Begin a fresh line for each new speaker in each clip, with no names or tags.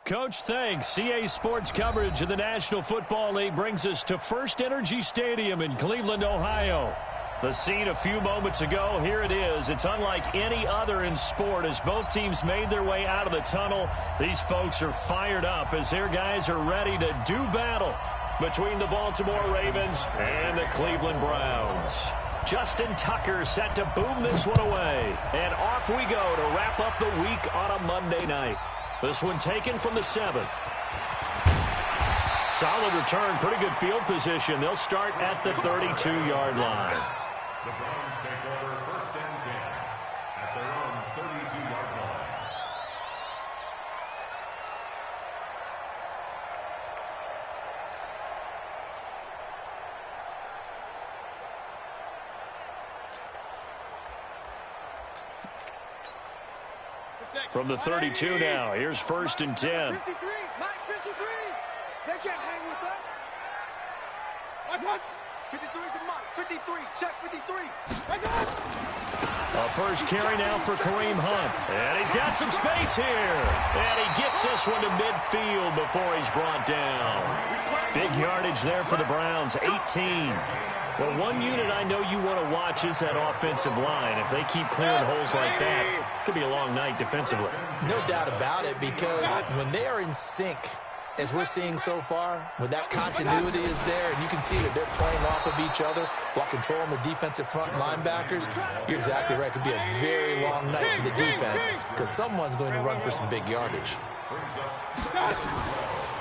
Coach, thanks. CA Sports coverage of the National Football League brings us to First Energy Stadium in Cleveland, Ohio. The scene a few moments ago, here it is. It's unlike any other in sport as both teams made their way out of the tunnel. These folks are fired up as their guys are ready to do battle between the Baltimore Ravens and the Cleveland Browns. Justin Tucker set to boom this one away. And off we go to wrap up the week on a Monday night. This one taken from the 7. Solid return, pretty good field position. They'll start at the 32-yard line.
The Browns take over 1st and 10 at their own 32-yard line.
From the 32 now, here's 1st and 10.
53, Mike 53. They can't hang with us. What? 53 to Mike. 53, check 53.
A first carry now for Kareem Hunt. And he's got some space here. And he gets this one to midfield before he's brought down. Big yardage there for the Browns, 18. Well, one unit I know you want to watch is that offensive line. If they keep clearing holes like that, it could be a long night defensively.
No doubt about it, because when they are in sync, as we're seeing so far, when that continuity is there and you can see that they're playing off of each other while controlling the defensive front linebackers, you're exactly right. It could be a very long night for the defense because someone's going to run for some big yardage.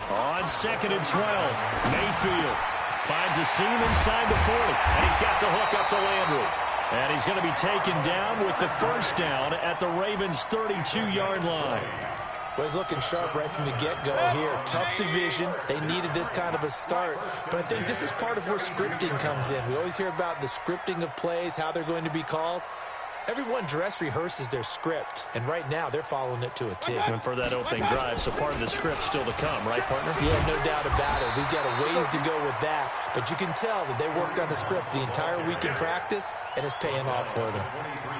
On 2nd and 12, Mayfield finds a seam inside the 40, and he's got the hook up to Landry. And he's going to be taken down with the first down at the Ravens' 32-yard line.
Well, he's looking sharp right from the get-go here. Tough division. They needed this kind of a start. But I think this is part of where scripting comes in. We always hear about the scripting of plays, how they're going to be called. Everyone dress rehearses their script, and right now they're following it to a T.
And for that opening drive, so part of the script still to come, right, partner?
Yeah, no doubt about it. We've got a ways to go with that, but you can tell that they worked on the script the entire week in practice, and it's paying off for them.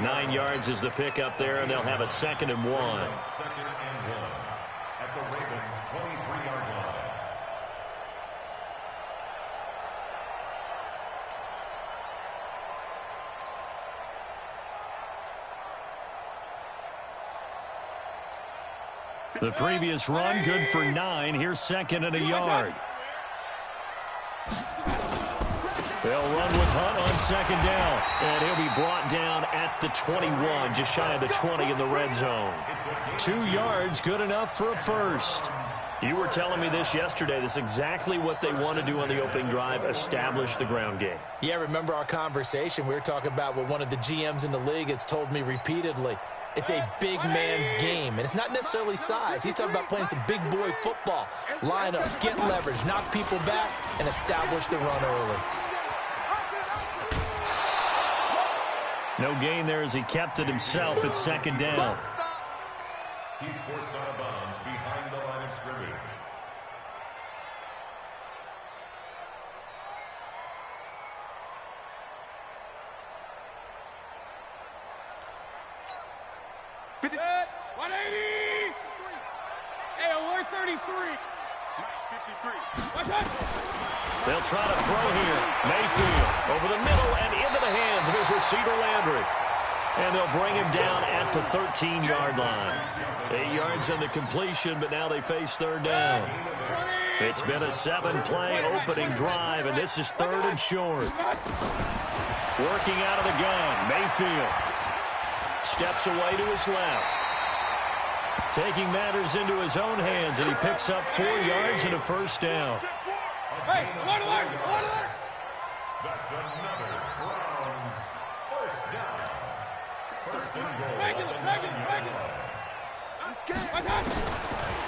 9 yards is the pickup there, and they'll have a 2nd and 1.
2nd and 1 at the Ravens' 23-yard line.
The previous run, good for 9. Here's 2nd and a yard. They'll run with Hunt on 2nd down. And he'll be brought down at the 21, just shy of the 20 in the red zone. 2 yards, good enough for a first. You were telling me this yesterday. This is exactly what they want to do on the opening drive, establish the ground game.
Yeah, remember our conversation? We were talking about what one of the GMs in the league has told me repeatedly. It's a big man's game, and it's not necessarily size. He's talking about playing some big boy football. Line up, get leverage, knock people back, and establish the run early.
No gain there as he kept it himself at 2nd down.
He's forced out of bounds behind the line of scrimmage.
Set, 180. Hey, alert 33. 53.
They'll try to throw here. Mayfield over the middle and into the hands of his receiver Landry. And they'll bring him down at the 13-yard line. 8 yards on the completion, but now they face 3rd down. It's been a 7-play opening drive, and this is 3rd and short. Working out of the gun, Mayfield steps away to his left. Taking matters into his own hands, and he picks up 4 yards and a first down.
Hey, one alert, one alert.
That's another Browns first down. 1st and goal.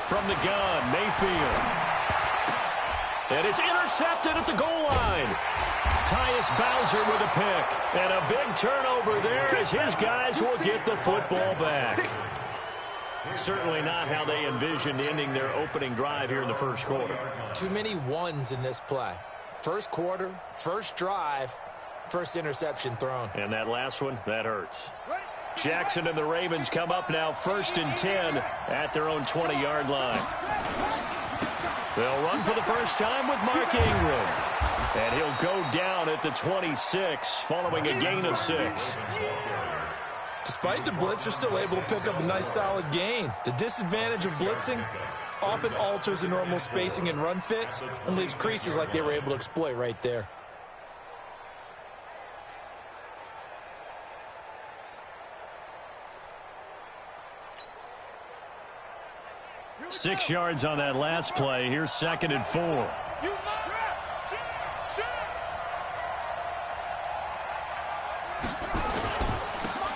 From the gun, Mayfield. And it's intercepted at the goal line. Tyus Bowser with a pick. And a big turnover there as his guys will get the football back. Certainly not how they envisioned ending their opening drive here in the first quarter.
Too many ones in this play. First quarter, first drive, first interception thrown.
And that last one, that hurts. Jackson and the Ravens come up now 1st and 10 at their own 20-yard line. They'll run for the first time with Mark Ingram. And he'll go down at the 26 following a gain of 6.
Despite the blitz, they're still able to pick up a nice solid gain. The disadvantage of blitzing often alters the normal spacing and run fits and leaves creases like they were able to exploit right there.
Six yards on that last play. Here's 2nd and 4.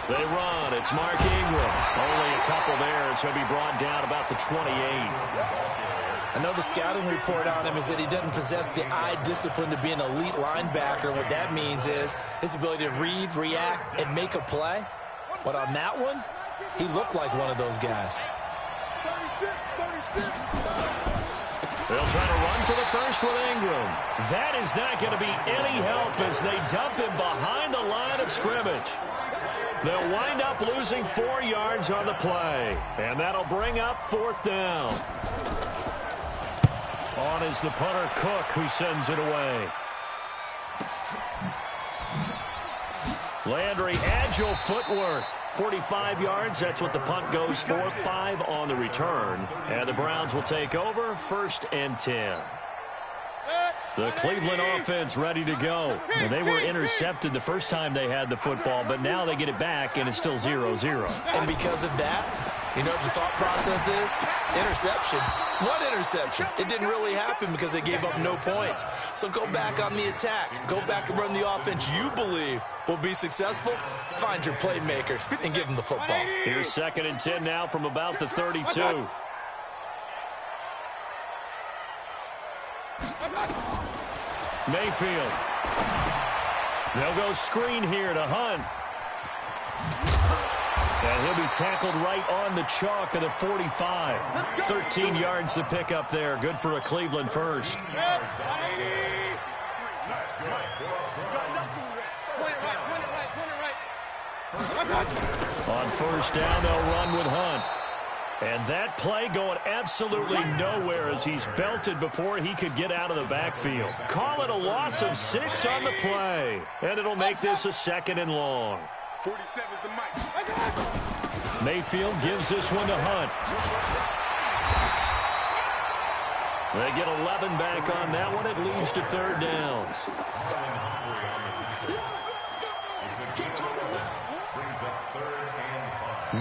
They run. It's Mark Ingram. Only a couple there, so he'll be brought down about the 28.
I know the scouting report on him is that he doesn't possess the eye discipline to be an elite linebacker. What that means is his ability to read, react, and make a play. But on that one, he looked like one of those guys.
They'll try to run for the first with Ingram. That is not going to be any help as they dump him behind the line of scrimmage. They'll wind up losing 4 yards on the play, and that'll bring up 4th down. On is the punter, Cook, who sends it away. Landry, agile footwork. 45 yards, that's what the punt goes for. 5 on the return. And the Browns will take over, 1st and 10. The Cleveland offense ready to go. Well, they were intercepted the first time they had the football, but now they get it back, and it's still 0-0.
And because of that, you know what the thought process is? Interception. What interception? It didn't really happen because they gave up no points. So go back on the attack. Go back and run the offense you believe will be successful. Find your playmakers and give them the football.
Here's 2nd and 10 now from about the 32. Mayfield. They'll go screen here to Hunt. And he'll be tackled right on the chalk of the 45. 13 yards to pick up there. Good for a Cleveland first. On 1st down, they'll run with Hunt. And that play going absolutely nowhere as he's belted before he could get out of the backfield. Call it a loss of 6 on the play. And it'll make this a 2nd and long.
47 is the mic.
Mayfield gives this one to Hunt. They get 11 back on that one. It leads to 3rd down.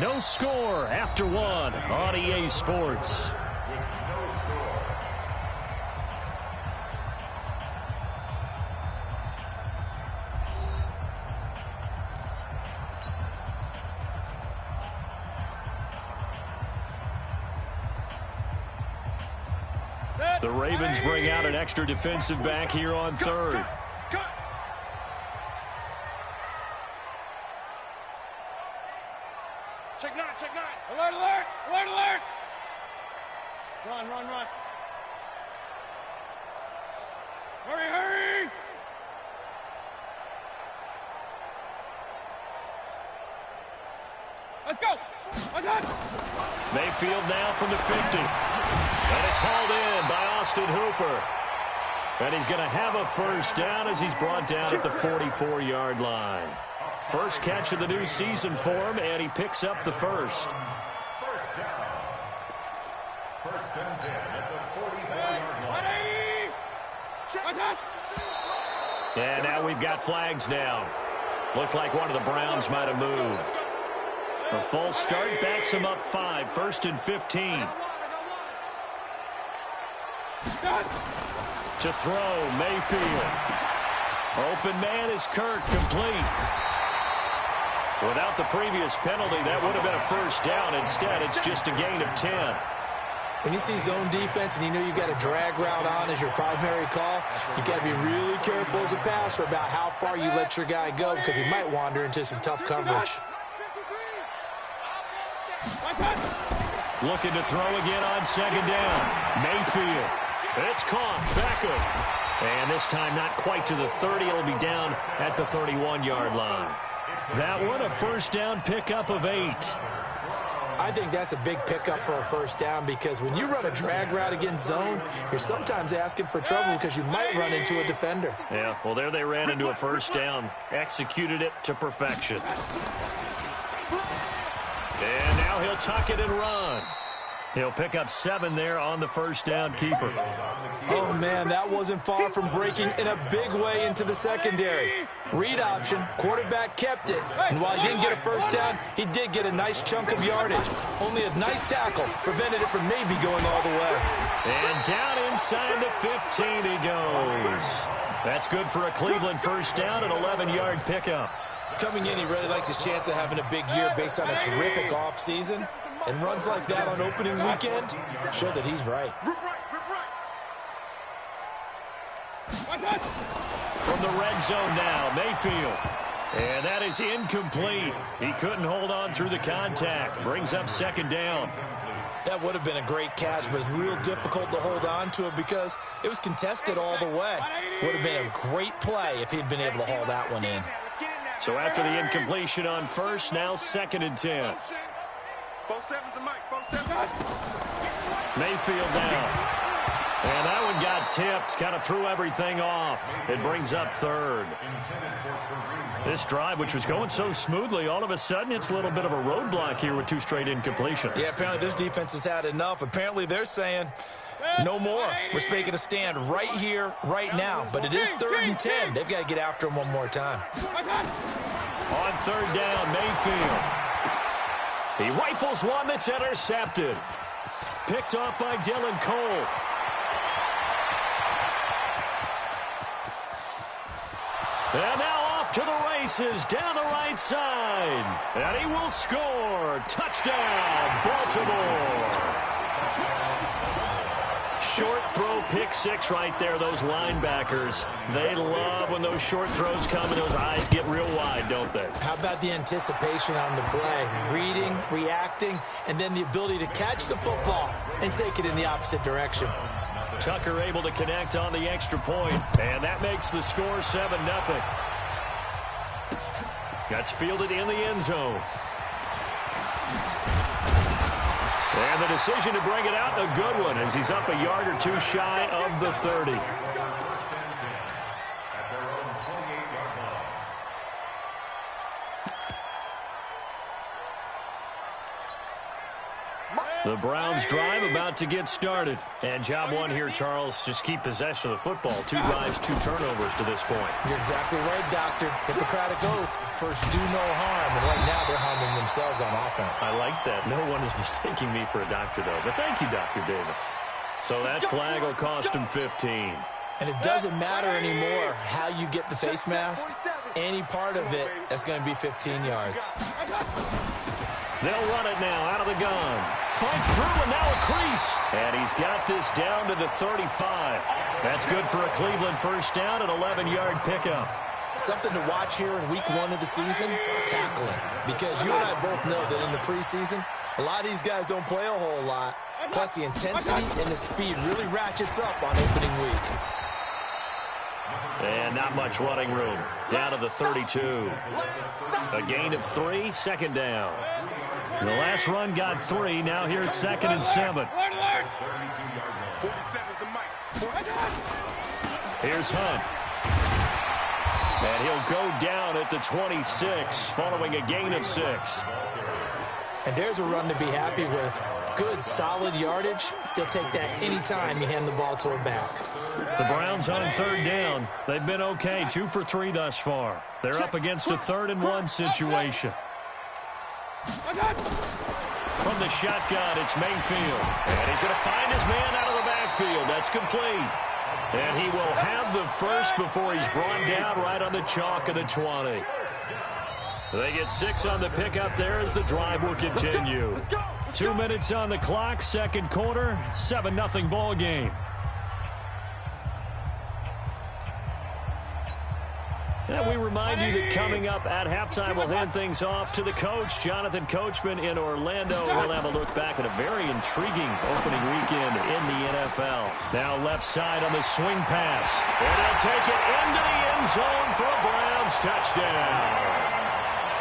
No score after 1 on EA Sports. The Ravens bring out an extra defensive back here on 3rd.
Check 9, check 9. Alert, alert, alert, alert. Run, run, run. Hurry, hurry. Let's go. Let's go.
Mayfield now from the 50. And it's hauled in by Austin Hooper. And he's going to have a 1st down as he's brought down at the 44-yard line. First catch of the new season for him, and he picks up the 1st.
1st down. 1st and 10 at the 44-yard line.
And now we've got flags down. Looked like one of the Browns might have moved. A false start backs him up 5, 1st and 15. To throw, Mayfield. Open man is Kirk, complete. Without the previous penalty, that would have been a 1st down. Instead, it's just a gain of 10.
When you see zone defense and you know you've got a drag route on as your primary call, you've got to be really careful as a passer about how far you let your guy go because he might wander into some tough coverage.
Looking to throw again on 2nd down. Mayfield. It's caught. Beckham. And this time not quite to the 30. It'll be down at the 31-yard line. That one a first down pickup of 8.
I think that's a big pickup for a first down because when you run a drag route against zone, you're sometimes asking for trouble because you might run into a defender.
Yeah, well, there they ran into a first down. Executed it to perfection. And now he'll tuck it and run. He'll pick up 7 there on the first down keeper.
Oh, man, that wasn't far from breaking in a big way into the secondary. Read option, quarterback kept it. And while he didn't get a first down, he did get a nice chunk of yardage. Only a nice tackle prevented it from maybe going all the way.
And down inside the 15 he goes. That's good for a Cleveland first down, an 11-yard pickup.
Coming in, he really liked his chance of having a big year based on a terrific offseason. And runs like that on opening weekend show that he's right.
From the red zone now, Mayfield. And that is incomplete. He couldn't hold on through the contact. Brings up second down.
That would have been a great catch, but it's real difficult to hold on to it because it was contested all the way. Would have been a great play if he'd been able to haul that one in.
So after the incompletion on first, now 2nd and 10. Mayfield down. And that one got tipped, kind of threw everything off. It brings up 3rd. This drive, which was going so smoothly, all of a sudden it's a little bit of a roadblock here with 2 straight incompletions.
Yeah, apparently this defense has had enough. Apparently they're saying no more. We're making a stand right here, right now. But it is 3rd and 10. They've got to get after him one more time.
On 3rd down, Mayfield. He rifles one that's intercepted. Picked off by Dylan Cole. And now off to the races down the right side. And he will score. Touchdown, Baltimore. Short throw, pick 6 right there. Those linebackers, they love when those short throws come and those eyes get real wide, don't they?
How about the anticipation on the play? Reading, reacting, and then the ability to catch the football and take it in the opposite direction.
Tucker able to connect on the extra point, and that makes the score 7-0. That's fielded in the end zone. And the decision to bring it out, a good one, as he's up a yard or 2 shy of the 30. The Browns drive about to get started. And job 1 here, Charles, just keep possession of the football. 2 drives, 2 turnovers to this point.
You're exactly right, Doctor. Hippocratic oath. First, do no harm. And right now, they're harming themselves on offense.
I like that. No one is mistaking me for a doctor, though. But thank you, Dr. Davis. So that flag will cost him 15.
And it doesn't matter anymore how you get the face mask. Any part of it is going to be 15 yards.
They'll run it now out of the gun. Fights through and now a crease. And he's got this down to the 35. That's good for a Cleveland first down, an 11-yard pickup.
Something to watch here in week 1 of the season, tackling. Because you and I both know that in the preseason, a lot of these guys don't play a whole lot. Plus the intensity and the speed really ratchets up on opening week.
And not much running room. Down to the 32. A gain of 3, 2nd down. The last run got 3. Now here's 2nd and 7. Here's Hunt. And he'll go down at the 26 following a gain of 6.
And there's a run to be happy with. Good, solid yardage. He'll take that anytime you hand the ball to a back.
The Browns on 3rd down. They've been okay, 2 for 3 thus far. They're up against a 3rd and 1 situation. From the shotgun, it's Mayfield. And he's going to find his man out of the backfield. That's complete. And he will have the first before he's brought down right on the chalk of the 20. They get 6 on the pickup there as the drive will continue. 2 minutes on the clock, 2nd quarter, 7-0 ball game. And we remind you that coming up at halftime, we'll hand things off to the coach, Jonathan Coachman in Orlando. We'll have a look back at a very intriguing opening weekend in the NFL. Now left side on the swing pass. And he'll take it into the end zone for a Browns touchdown.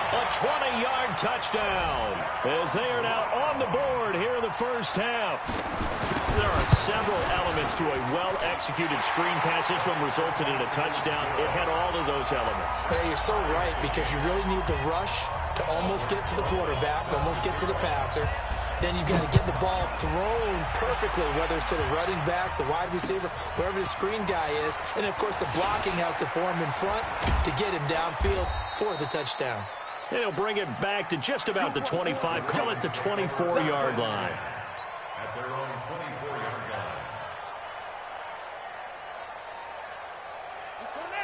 A 20-yard touchdown as they are now on the board here in the first half. There are several elements to a well-executed screen pass. This one resulted in a touchdown. It had all of those elements.
Hey, you're so right, because you really need the rush to almost get to the quarterback, almost get to the passer. Then you've got to get the ball thrown perfectly, whether it's to the running back, the wide receiver, wherever the screen guy is. And, of course, the blocking has to form in front to get him downfield for the touchdown.
And he'll bring it back to just about the 25. Call it the 24-yard line.
At their own 24-yard line.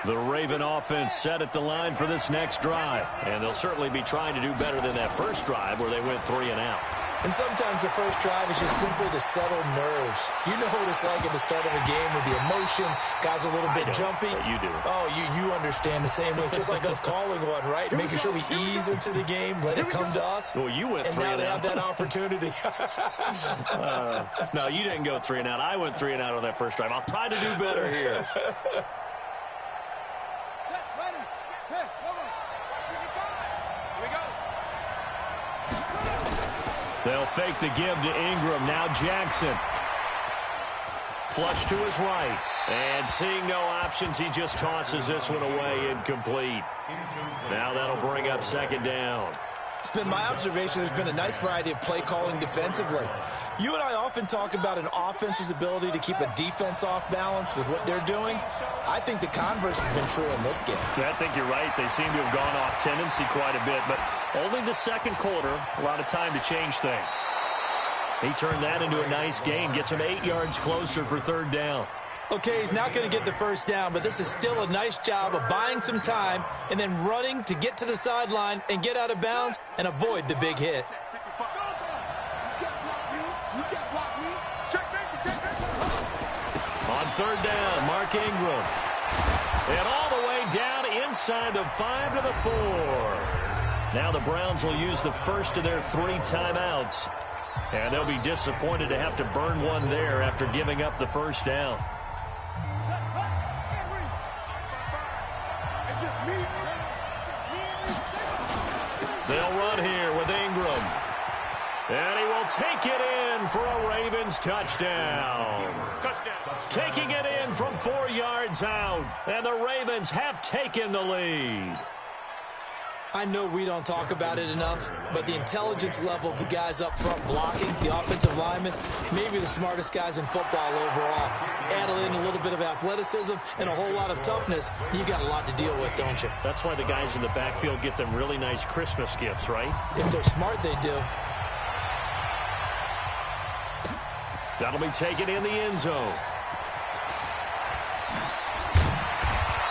The Raven offense set at the line for this next drive. And they'll certainly be trying to do better than that first drive where they went 3 and out.
And sometimes the first drive is just simply to settle nerves. You know what it's like at the start of a game with the emotion. Guys a little bit jumpy.
You do.
Oh, you understand the same way. It's just like us calling one, right? Making sure we ease into the game, let it come to us.
Well, you went 3 and out.
And now they have that opportunity.
No, you didn't go 3 and out. I went 3 and out on that first drive. I'll try to do better here. They'll fake the give to Ingram. Now Jackson. Flush to his right. And seeing no options, he just tosses this one away, incomplete. Now that'll bring up second down.
It's been my observation there's been a nice variety of play calling defensively. You and I often talk about an offense's ability to keep a defense off balance with what they're doing. I think the converse has been true in this game.
I think you're right. They seem to have gone off tendency quite a bit, but only the second quarter, a lot of time to change things. He turned that into a nice gain, gets him 8 yards closer for third down.
Okay, he's not going to get the first down, but this is still a nice job of buying some time and then running to get to the sideline and get out of bounds and avoid the big hit.
On third down, Mark Ingram. And all the way down inside the 5 to the 4. Now the Browns will use the first of their 3 timeouts. And they'll be disappointed to have to burn one there after giving up the first down. They'll run here with Ingram. And he will take it in for a Ravens touchdown. Taking it in from 4 yards out. And the Ravens have taken the lead.
I know we don't talk about it enough, but the intelligence level of the guys up front blocking, the offensive linemen, maybe the smartest guys in football overall. Add in a little bit of athleticism and a whole lot of toughness, you got a lot to deal with, don't you?
That's why the guys in the backfield get them really nice Christmas gifts, right?
If they're smart, they do.
That'll be taken in the end zone.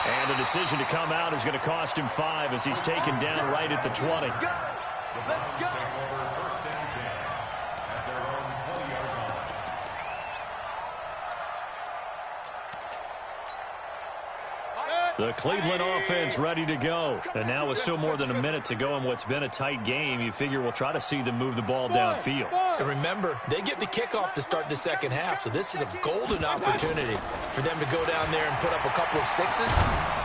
And the decision to come out is going to cost him 5 as he's taken down right at the 20.
The Browns take over first and 10 at their own 20-yard line.
The Cleveland offense ready to go. And now with still more than a minute to go in what's been a tight game, you figure we'll try to see them move the ball downfield.
And remember, they get the kickoff to start the second half, so this is a golden opportunity for them to go down there and put up a couple of sixes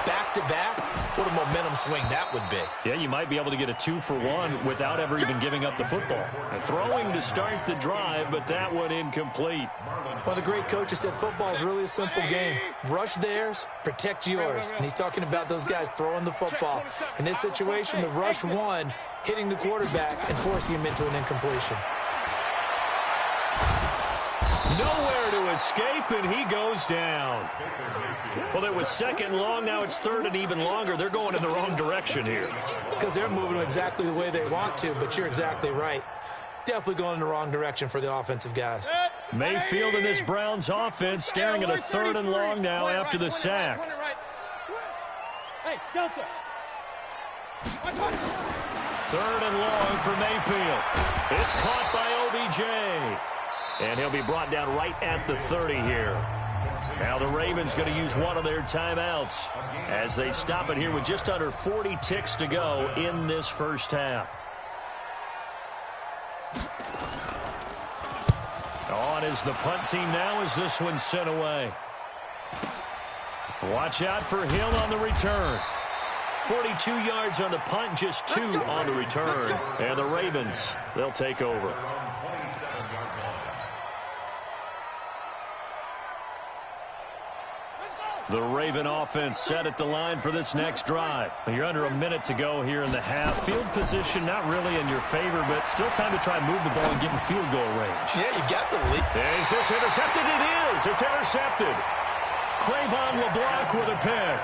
back-to-back. What a momentum swing that would be.
Yeah, you might be able to get a 2-for-1 without ever even giving up the football. Throwing to start the drive, but that one incomplete.
Well, the great coach has said football is really a simple game. Rush theirs, protect yours. And he's talking about those guys throwing the football. In this situation, the rush won, hitting the quarterback and forcing him into an incompletion.
Nowhere to escape, and he goes down. Well, it was second and long. Now it's third and even longer. They're going in the wrong direction here.
Because they're moving exactly the way they want to, but you're exactly right. Definitely going in the wrong direction for the offensive guys.
Mayfield and this Browns offense staring at a third and long now after the sack. Third and long for Mayfield. It's caught by OBJ. And he'll be brought down right at the 30 here. Now the Ravens going to use one of their timeouts as they stop it here with just under 40 ticks to go in this first half. On is the punt team now as this one's sent away. Watch out for Hill on the return. 42 yards on the punt, just 2 on the return. And the Ravens, they'll take over. The Raven offense set at the line for this next drive. You're under a minute to go here in the half. Field position not really in your favor, but still time to try and move the ball and get in field goal range.
Yeah, you got the lead.
Is this intercepted? It is. It's intercepted. Cravon LeBlanc with a pick.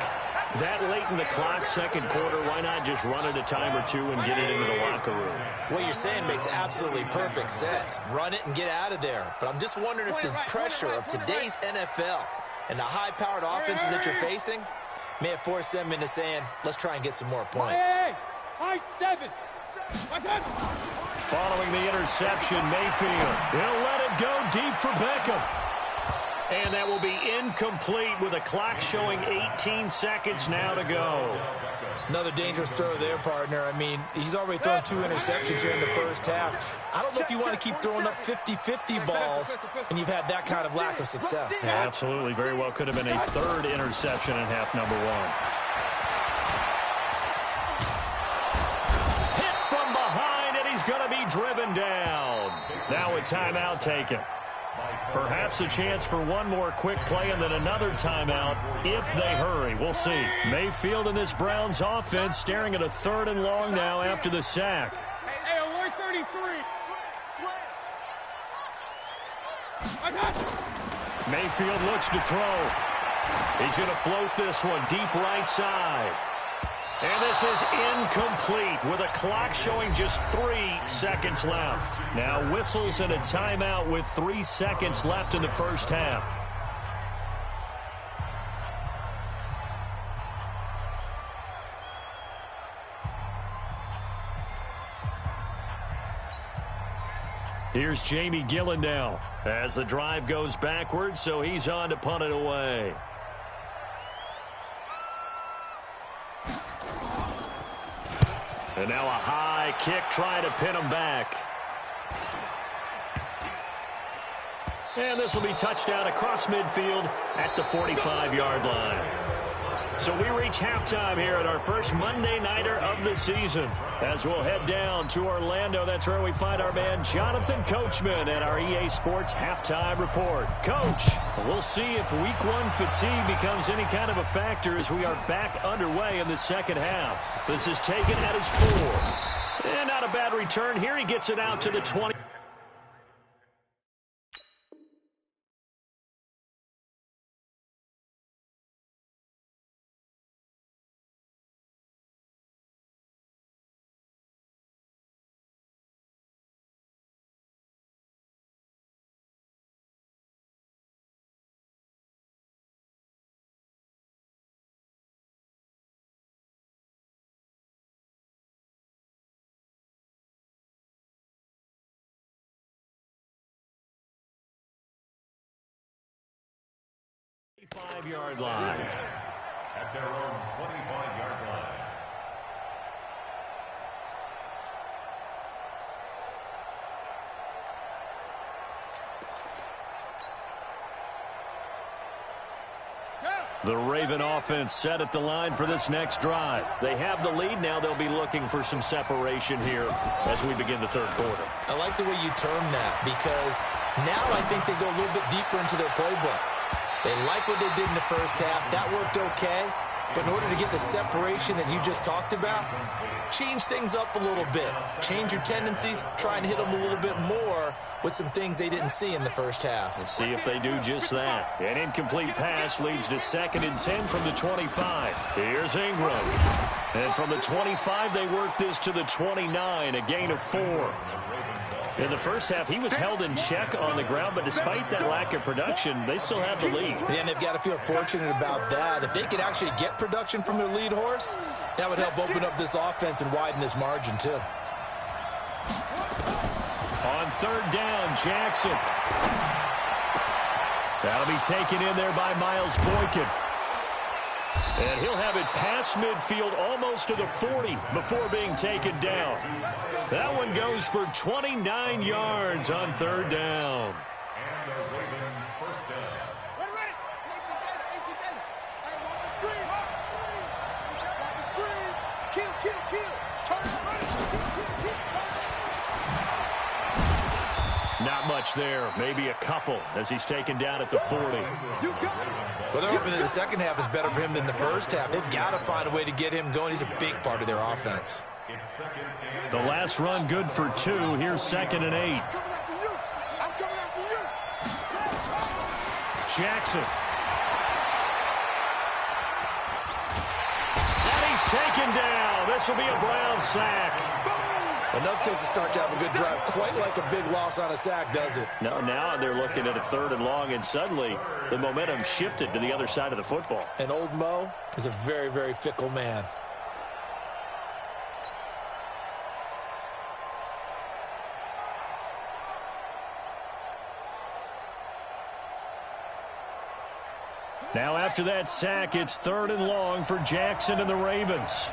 That late in the clock, second quarter, why not just run it a time or two and get it into the locker room?
What you're saying makes absolutely perfect sense. Run it and get out of there. But I'm just wondering if the pressure of today's NFL and the high-powered offenses that you're facing may have forced them into saying, let's try and get some more points.
Following the interception, Mayfield will let it go deep for Beckham. And that will be incomplete with a clock showing 18 seconds now to go.
Another dangerous throw there, partner. I mean, he's already thrown 2 interceptions here in the first half. I don't know if you want to keep throwing up 50-50 balls and you've had that kind of lack of success.
Yeah, absolutely. Very well could have been a third interception in half number 1. Hit from behind, and he's going to be driven down. Now a timeout taken. Perhaps a chance for one more quick play and then another timeout if they hurry. We'll see. Mayfield and this Browns offense staring at a 3rd and long now after the sack.
Hey, alert 33.
Mayfield looks to throw. He's going to float this one deep right side. And this is incomplete with a clock showing just 3 seconds left. Now whistles and a timeout with 3 seconds left in the first half. Here's Jamie Gillen now as the drive goes backwards, so he's on to punt it away. And now a high kick trying to pin him back. And this will be touchdown across midfield at the 45-yard line. So we reach halftime here at our first Monday Nighter of the season. As we'll head down to Orlando, that's where we find our man Jonathan Coachman at our EA Sports Halftime Report. Coach, we'll see if Week 1 fatigue becomes any kind of a factor as we are back underway in the second half. This is taken at his 4. And not a bad return here. He gets it out to the 20. Yard line.
At their own 25-yard line.
The Raven offense set at the line for this next drive. They have the lead. Now they'll be looking for some separation here as we begin the third quarter.
I like the way you term that because now I think they go a little bit deeper into their playbook. They like what they did in the first half. That worked okay. But in order to get the separation that you just talked about, change things up a little bit. Change your tendencies. Try and hit them a little bit more with some things they didn't see in the first half.
Let's see if they do just that. An incomplete pass leads to 2nd and 10 from the 25. Here's Ingram. And from the 25, they work this to the 29, a gain of 4. In the first half, he was held in check on the ground, but despite that lack of production, they still have the lead.
And they've got to feel fortunate about that. If they could actually get production from their lead horse, that would help open up this offense and widen this margin, too.
On 3rd down, Jackson. That'll be taken in there by Miles Boykin. And he'll have it past midfield almost to the 40 before being taken down. That one goes for 29 yards on 3rd down.
And the Raven first down.
Ready. 18-10. I want the screen.
much there. Maybe a couple as he's taken down at the 40.
Well, they're hoping that the second half is better for him than the first half. They've got to find a way to get him going. He's a big part of their offense.
The last run good for 2. Here's 2nd and 8. Jackson. And he's taken down. This will be a Brown sack.
Enough takes to start to have a good drive. Quite like a big loss on a sack, does it?
No, now they're looking at a 3rd and long, and suddenly the momentum shifted to the other side of the football.
And old Mo is a very, very fickle man.
Now after that sack, it's 3rd and long for Jackson and the Ravens.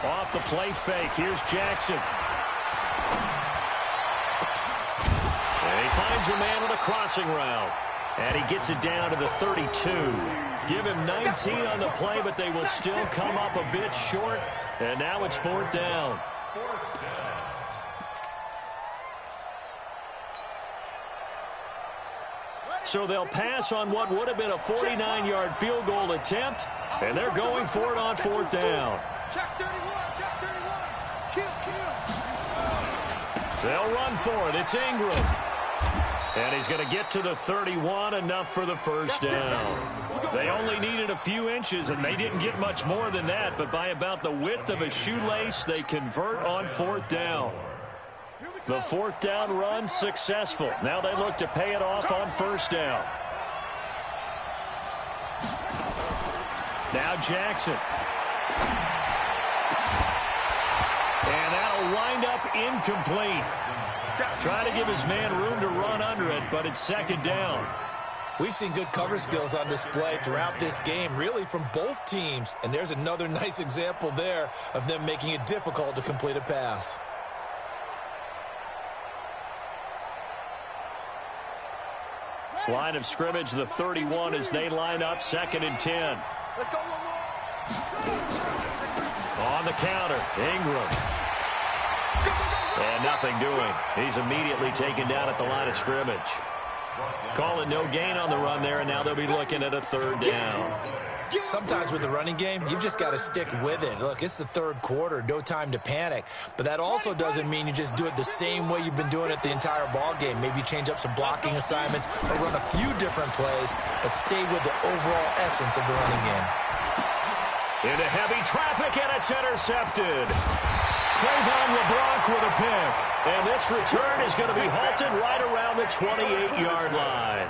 Off the play fake, here's Jackson. And he finds a man on a crossing route. And he gets it down to the 32. Give him 19 on the play, but they will still come up a bit short. And now it's 4th down. So they'll pass on what would have been a 49-yard field goal attempt, and they're going for it on 4th down. They'll run for it. It's Ingram. And he's going to get to the 31, enough for the 1st down. They only needed a few inches, and they didn't get much more than that, but by about the width of a shoelace, they convert on 4th down. The 4th down run successful. Now they look to pay it off on 1st down. Now Jackson. And that'll wind up incomplete. Trying to give his man room to run under it, but it's 2nd down.
We've seen good cover skills on display throughout this game, really from both teams. And there's another nice example there of them making it difficult to complete a pass.
Line of scrimmage, the 31, as they line up, 2nd and 10. On the counter, Ingram. And nothing doing. He's immediately taken down at the line of scrimmage. Call it no gain on the run there, and now they'll be looking at a 3rd down.
Sometimes with the running game, you've just got to stick with it. Look, it's the 3rd quarter, no time to panic. But that also doesn't mean you just do it the same way you've been doing it the entire ball game. Maybe change up some blocking assignments or run a few different plays, but stay with the overall essence of the running game.
Into heavy traffic, and it's intercepted. Trayvon LeBlanc with a pick. And this return is going to be halted right around the 28-yard line.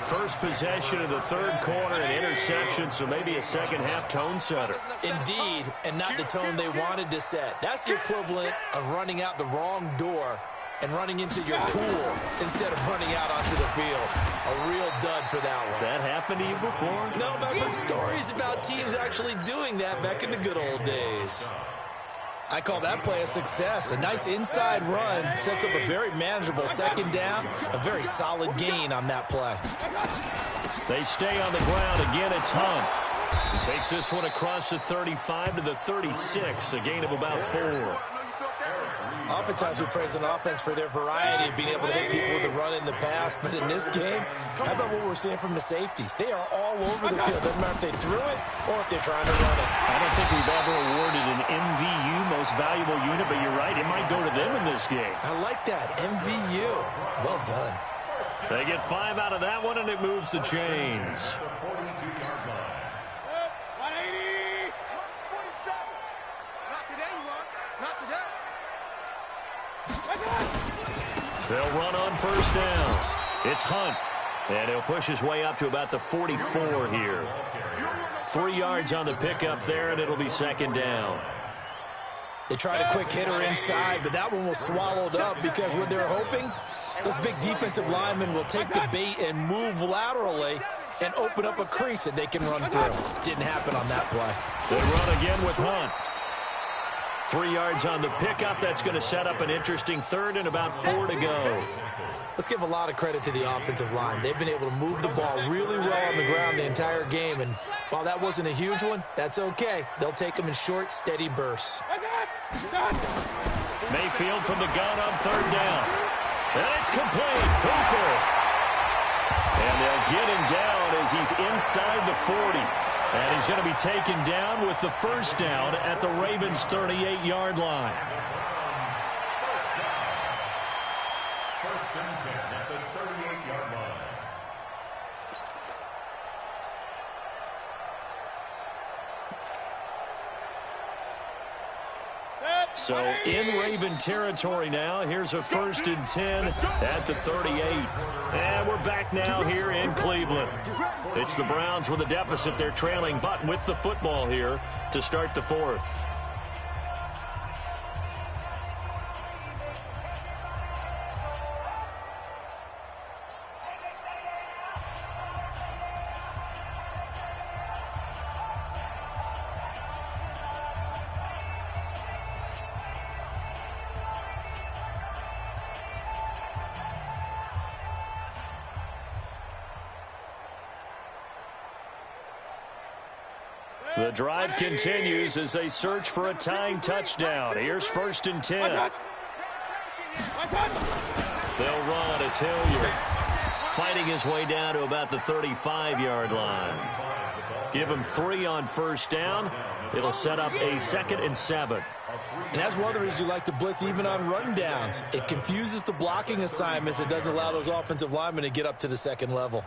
First possession of the 3rd quarter, an interception, so maybe a second-half tone setter.
Indeed, and not the tone they wanted to set. That's the equivalent of running out the wrong door and running into your pool instead of running out onto the field. A real dud for that one.
Has that happened to you before?
No, but I've heard stories about teams actually doing that back in the good old days. I call that play a success. A nice inside run sets up a very manageable 2nd down. A very solid gain on that play.
They stay on the ground. Again, it's Hunt. He takes this one across the 35 to the 36, a gain of about 4.
Oftentimes we praise an offense for their variety of being able to hit people with the run in the past. But in this game, how about what we're seeing from the safeties? They are all over the field. Doesn't matter if they threw it or if they're trying to run it.
I don't think we've ever awarded an MVU, most valuable unit, but you're right. It might go to them in this game.
I like that. MVU. Well done.
They get 5 out of that one, and it moves the chains. They'll run on 1st down. It's Hunt, and he'll push his way up to about the 44 here. 3 yards on the pickup there, and it'll be 2nd down.
They tried a quick hitter inside, but that one was swallowed up because what they're hoping, those big defensive linemen will take the bait and move laterally and open up a crease that they can run through. Didn't happen on that play.
They run again with Hunt. 3 yards on the pickup. That's going to set up an interesting third and about 4 to go.
Let's give a lot of credit to the offensive line. They've been able to move the ball really well on the ground the entire game. And while that wasn't a huge one, that's okay. They'll take them in short, steady bursts.
Mayfield from the gun on 3rd down. And it's complete. Hooper. And they'll get him down as he's inside the 40. And he's going to be taken down with the 1st down at the Ravens' 38-yard line.
First and 10 at the 38-yard line.
So in Raven territory now. Here's a 1st and 10 at the 38. And we're back now here in Cleveland. It's the Browns with a deficit. They're trailing, but with the football here to start the 4th. The drive continues as they search for a tying touchdown. Here's 1st and 10. They'll run. It's Hilliard, fighting his way down to about the 35-yard line. Give him 3 on 1st down. It'll set up a 2nd and 7.
And that's one of the reasons you like to blitz even on run downs. It confuses the blocking assignments. It doesn't allow those offensive linemen to get up to the 2nd level.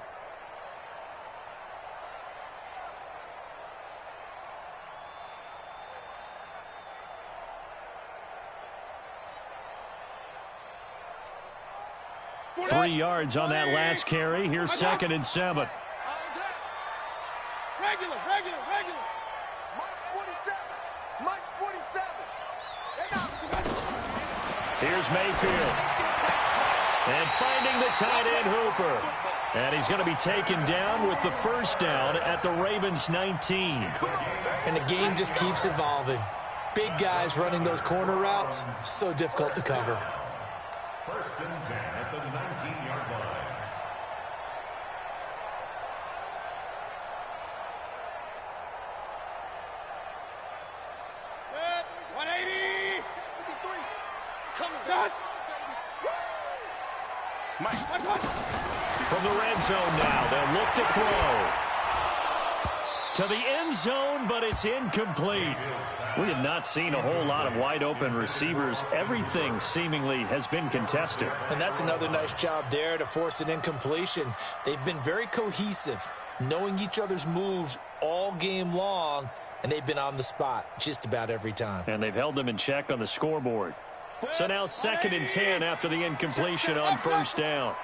Three yards on that last carry. Here's 2nd and 7.
Regular. March 47.
Here's Mayfield. And finding the tight end, Hooper. And he's going to be taken down with the 1st down at the Ravens' 19.
And the game just keeps evolving. Big guys running those corner routes, so difficult to cover.
1st and 10 at the 19-yard line.
Good. 180. 53. Come on. Mike.
From the red zone now, they'll look to throw. To the end zone, but it's incomplete. We have not seen a whole lot of wide-open receivers. Everything seemingly has been contested.
And that's another nice job there to force an incompletion. They've been very cohesive, knowing each other's moves all game long, and they've been on the spot just about every time.
And they've held them in check on the scoreboard. So now 2nd and 10 after the incompletion on 1st down.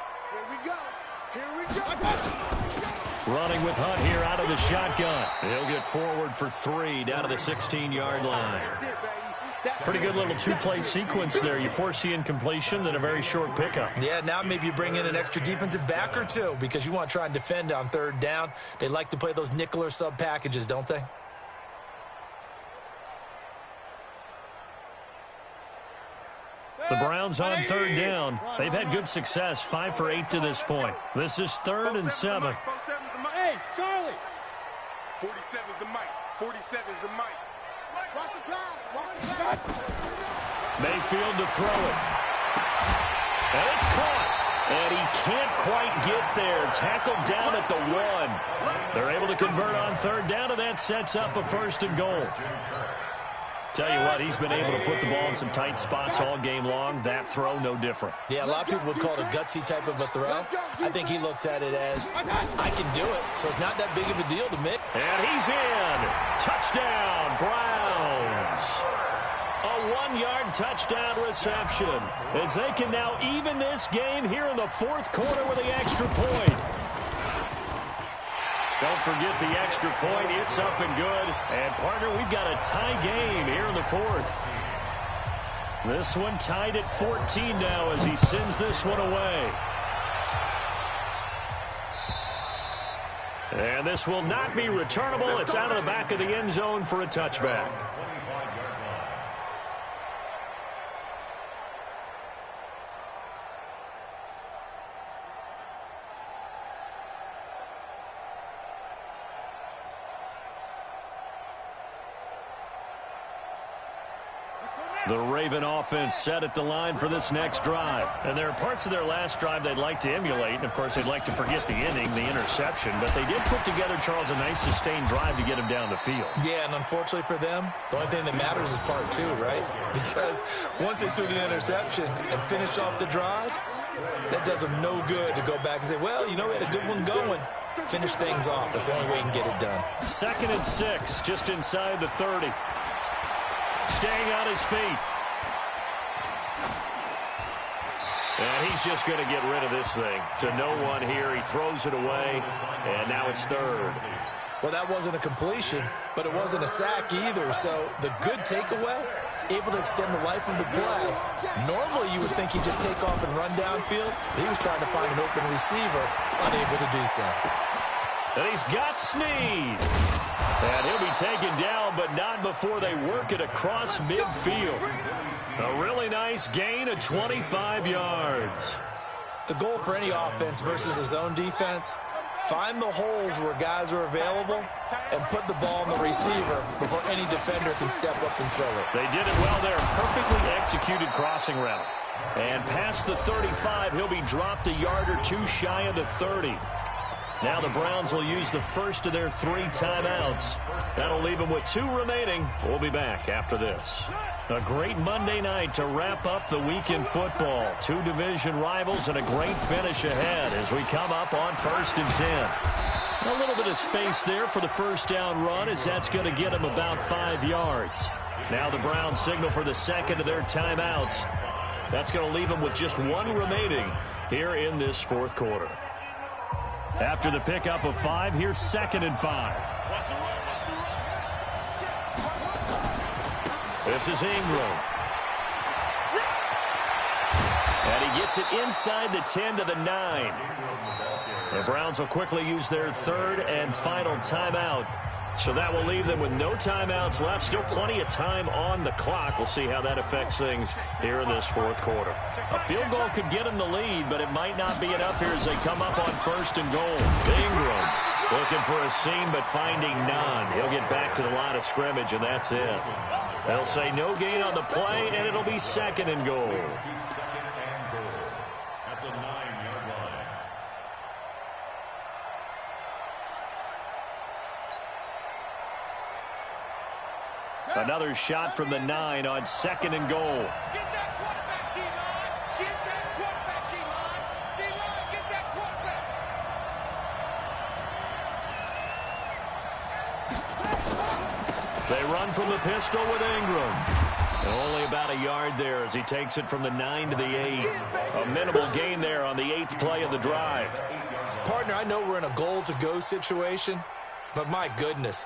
Here we go.
Running with Hunt here out of the shotgun. He'll get forward for 3 down to the 16-yard line. Pretty good little 2-play sequence there. You force the incompletion, then a very short pickup.
Yeah, now maybe you bring in an extra defensive back or two because you want to try and defend on 3rd down. They like to play those nickel or sub packages, don't they?
The Browns on 3rd down. They've had good success, 5 for 8 to this point. This is 3rd and 7.
Hey, Charlie. 47 is the mic. 47 is the mic. Watch the pass.
Mayfield to throw it. And it's caught. And he can't quite get there. Tackled down at the 1. They're able to convert on 3rd down, and that sets up a 1st and goal. Tell you what, he's been able to put the ball in some tight spots all game long. That throw, no different.
Yeah, a lot of people would call it a gutsy type of a throw. I think he looks at it as, I can do it, so it's not that big of a deal to me.
And he's in. Touchdown, Browns. A 1-yard touchdown reception as they can now even this game here in the 4th quarter with the extra point. Don't forget the extra point. It's up and good. And, partner, we've got a tie game here in the 4th. This one tied at 14 now as he sends this one away. And this will not be returnable. It's out of the back of the end zone for a touchback. The Raven offense set at the line for this next drive. And there are parts of their last drive they'd like to emulate. And, of course, they'd like to forget the inning, the interception. But they did put together, Charles, a nice sustained drive to get him down the field.
Yeah, and unfortunately for them, the only thing that matters is part two, right? Because once they threw the interception and finished off the drive, that does them no good to go back and say, well, you know, we had a good one going. Finish things off. That's the only way you can get it done.
2nd and 6, just inside the 30. Staying on his feet. And he's just going to get rid of this thing. To no one here. He throws it away, and now it's 3rd.
Well, that wasn't a completion, but it wasn't a sack either. So the good takeaway, able to extend the life of the play. Normally, you would think he'd just take off and run downfield. He was trying to find an open receiver, unable to do so.
And he's got Snead. And he'll be taken down, but not before they work it across midfield. A really nice gain of 25 yards.
The goal for any offense versus his own defense, find the holes where guys are available and put the ball on the receiver before any defender can step up and fill it.
They did it well there. Perfectly executed crossing route. And past the 35, he'll be dropped a yard or two shy of the 30. Now the Browns will use the first of their 3 timeouts. That'll leave them with 2 remaining. We'll be back after this. A great Monday night to wrap up the week in football. 2 division rivals and a great finish ahead as we come up on 1st and 10. A little bit of space there for the first down run as that's going to get them about 5 yards. Now the Browns signal for the 2nd of their timeouts. That's going to leave them with just 1 remaining here in this 4th quarter. After the pickup of 5, here's 2nd and 5. This is Ingram. And he gets it inside the 10 to the 9. The Browns will quickly use their 3rd and final timeout. So that will leave them with no timeouts left. Still plenty of time on the clock. We'll see how that affects things here in this 4th quarter. A field goal could get them the lead, but it might not be enough here as they come up on 1st and goal. Ingram looking for a seam, but finding none. He'll get back to the line of scrimmage, and that's it. They'll say no gain on the play, and it'll be 2nd and goal.
At the 9-yard line.
Another shot from the 9 on 2nd and goal. They run from the pistol with Ingram. And only about a yard there as he takes it from the 9 to the 8. A minimal gain there on the 8th play of the drive.
Partner, I know we're in a goal-to-go situation, but my goodness,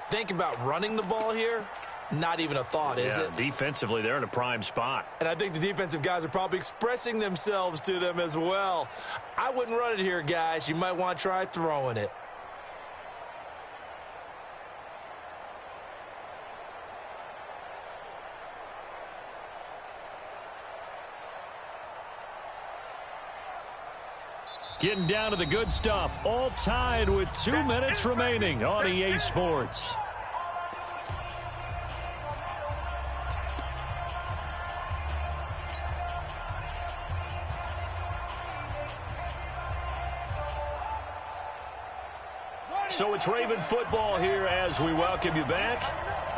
think about running the ball here. Not even a thought, is it?
Defensively, they're in a prime spot.
And I think the defensive guys are probably expressing themselves to them as well. I wouldn't run it here, guys. You might want to try throwing it.
Getting down to the good stuff. All tied with 2 minutes remaining on EA Sports. So it's Raven football here as we welcome you back.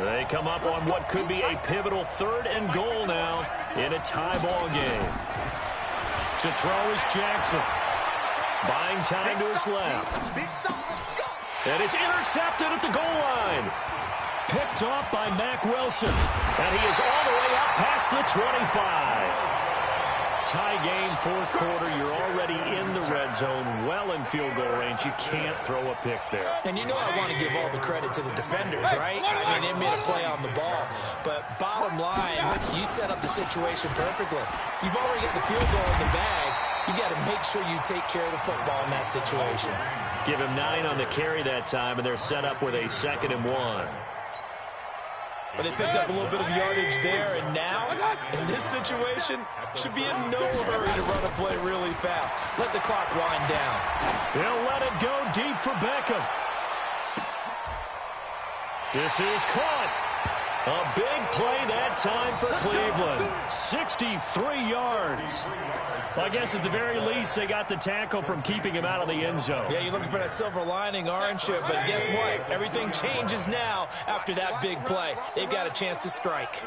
They come up on what could be a pivotal 3rd and goal now in a tie ball game. To throw is Jackson. Buying time to his left. And it's intercepted at the goal line. Picked off by Mack Wilson. And he is all the way up past the 25. Tie game, 4th quarter. You're already in the red zone, well in field goal range. You can't throw a pick there.
And you know I want to give all the credit to the defenders, right? I mean, they made a play on the ball. But bottom line, you set up the situation perfectly. You've already got the field goal in the bag. You got to make sure you take care of the football in that situation.
Give him 9 on the carry that time, and they're set up with a 2nd and 1.
But they picked up a little bit of yardage there, and now, in this situation, should be in no hurry to run a play really fast. Let the clock wind down.
He'll let it go deep for Beckham. This is caught. A big play that time for Cleveland. 63 yards. Well, I guess at the very least, they got the tackle from keeping him out of the end zone.
Yeah, you're looking for that silver lining, aren't you? But guess what? Everything changes now after that big play. They've got a chance to strike.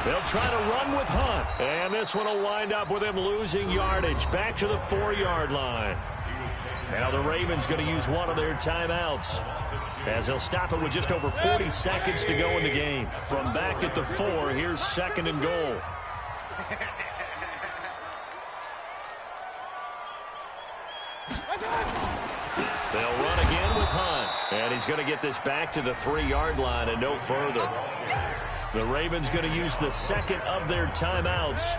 They'll try to run with Hunt. And this one will wind up with him losing yardage back to the 4-yard line. Now the Ravens going to use one of their timeouts, as they'll stop it with just over 40 seconds to go in the game. From back at the 4, here's 2nd and goal. They'll run again with Hunt. And he's going to get this back to the 3-yard line and no further. The Ravens going to use the 2nd of their timeouts,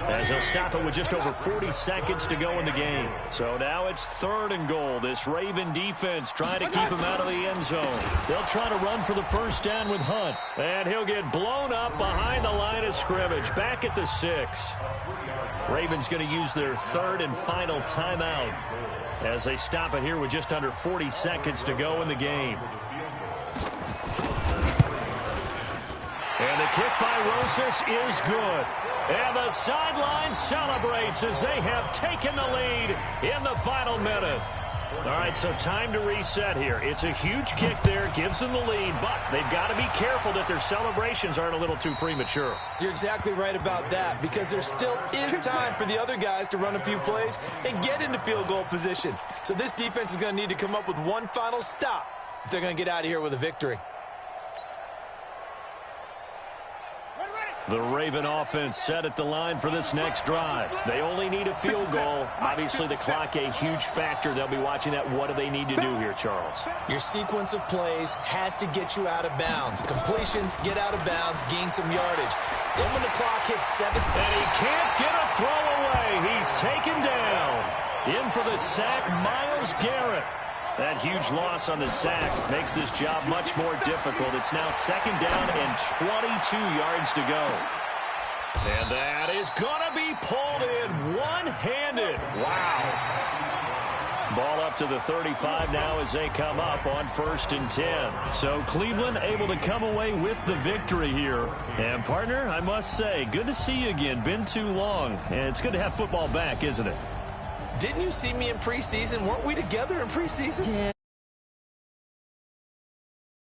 as they'll stop it with just over 40 seconds to go in the game. So now it's 3rd and goal. This Raven defense trying to keep him out of the end zone. They'll try to run for the 1st down with Hunt. And he'll get blown up behind the line of scrimmage, back at the 6. Ravens going to use their 3rd and final timeout, as they stop it here with just under 40 seconds to go in the game. And the kick by Rosas is good. And the sideline celebrates as they have taken the lead in the final minute. All right, so time to reset here. It's a huge kick there, gives them the lead, but they've got to be careful that their celebrations aren't a little too premature.
You're exactly right about that, because there still is time for the other guys to run a few plays and get into field goal position. So this defense is going to need to come up with one final stop if they're going to get out of here with a victory.
The Raven offense set at the line for this next drive. They only need a field goal. Obviously, the clock a huge factor. They'll be watching that. What do they need to do here, Charles?
Your sequence of plays has to get you out of bounds. Completions, get out of bounds, gain some yardage. Then when the clock hits 7...
And he can't get a throw away. He's taken down. In for the sack, Myles Garrett. That huge loss on the sack makes this job much more difficult. It's now 2nd down and 22 yards to go. And that is going to be pulled in one-handed. Wow. Ball up to the 35 now as they come up on 1st and 10. So Cleveland able to come away with the victory here. And, partner, I must say, good to see you again. Been too long. And it's good to have football back, isn't it?
Didn't you see me in preseason? Weren't we together in preseason?
Yeah.